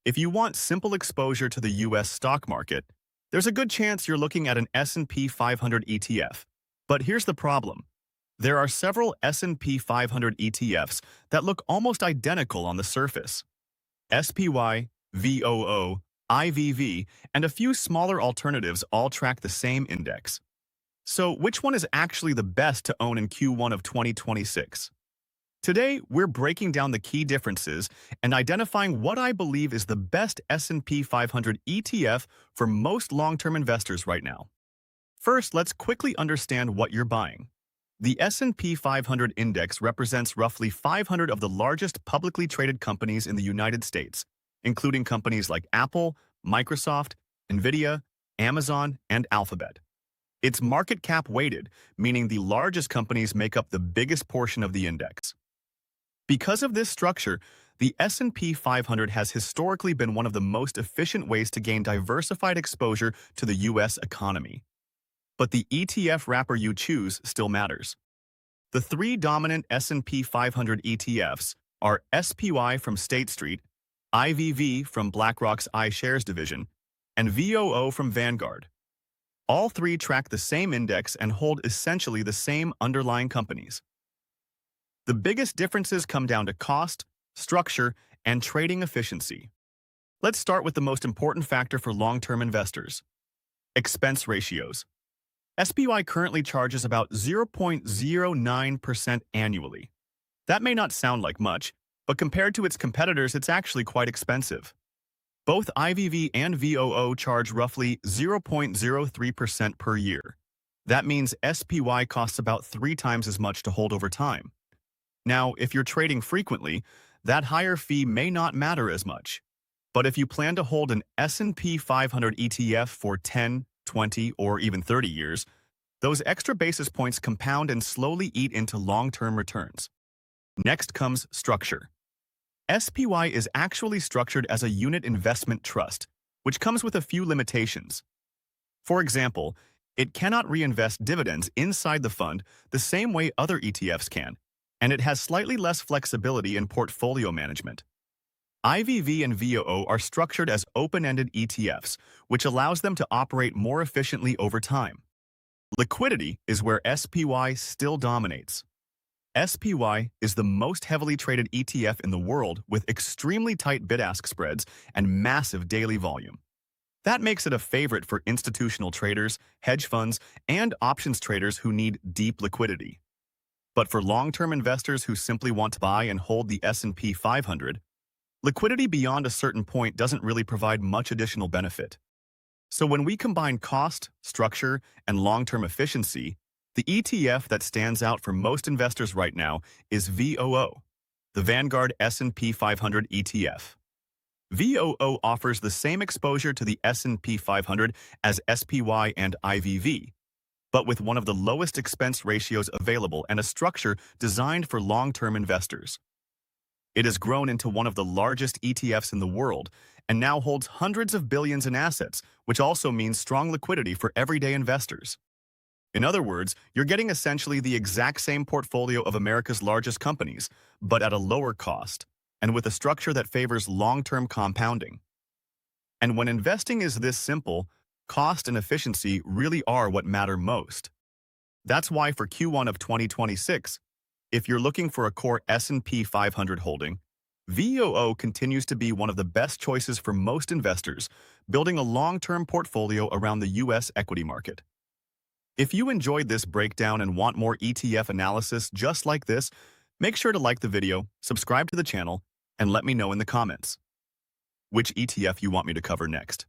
If you want simple exposure to the US stock market, there's a good chance you're looking at an S&P 500 ETF. But here's the problem. There are several S&P 500 ETFs that look almost identical on the surface. SPY, VOO, IVV, and a few smaller alternatives all track the same index. So which one is actually the best to own in Q1 of 2026? Today, we're breaking down the key differences and identifying what I believe is the best S&P 500 ETF for most long-term investors right now. First, let's quickly understand what you're buying. The S&P 500 index represents roughly 500 of the largest publicly traded companies in the United States, including companies like Apple, Microsoft, Nvidia, Amazon, and Alphabet. It's market cap weighted, meaning the largest companies make up the biggest portion of the index. Because of this structure, the S&P 500 has historically been one of the most efficient ways to gain diversified exposure to the U.S. economy. But the ETF wrapper you choose still matters. The three dominant S&P 500 ETFs are SPY from State Street, IVV from BlackRock's iShares division, and VOO from Vanguard. All three track the same index and hold essentially the same underlying companies. The biggest differences come down to cost, structure, and trading efficiency. Let's start with the most important factor for long-term investors: expense ratios. SPY currently charges about 0.09% annually. That may not sound like much, but compared to its competitors, it's actually quite expensive. Both IVV and VOO charge roughly 0.03% per year. That means SPY costs about 3 times as much to hold over time. Now, if you're trading frequently, that higher fee may not matter as much. But if you plan to hold an S&P 500 ETF for 10, 20, or even 30 years, those extra basis points compound and slowly eat into long-term returns. Next comes structure. SPY is actually structured as a unit investment trust, which comes with a few limitations. For example, it cannot reinvest dividends inside the fund the same way other ETFs can, and it has slightly less flexibility in portfolio management. IVV and VOO are structured as open-ended ETFs, which allows them to operate more efficiently over time. Liquidity is where SPY still dominates. SPY is the most heavily traded ETF in the world with extremely tight bid-ask spreads and massive daily volume. That makes it a favorite for institutional traders, hedge funds, and options traders who need deep liquidity. But for long-term investors who simply want to buy and hold the S&P 500, liquidity beyond a certain point doesn't really provide much additional benefit. So when we combine cost, structure, and long-term efficiency, the ETF that stands out for most investors right now is VOO, the Vanguard S&P 500 ETF. VOO offers the same exposure to the S&P 500 as SPY and IVV, but with one of the lowest expense ratios available and a structure designed for long-term investors. It has grown into one of the largest ETFs in the world and now holds hundreds of billions in assets, which also means strong liquidity for everyday investors. In other words, you're getting essentially the exact same portfolio of America's largest companies, but at a lower cost, and with a structure that favors long-term compounding. And when investing is this simple, cost and efficiency really are what matter most. That's why for Q1 of 2026, if you're looking for a core S&P 500 holding, VOO continues to be one of the best choices for most investors, building a long-term portfolio around the U.S. equity market. If you enjoyed this breakdown and want more ETF analysis just like this, make sure to like the video, subscribe to the channel, and let me know in the comments which ETF you want me to cover next.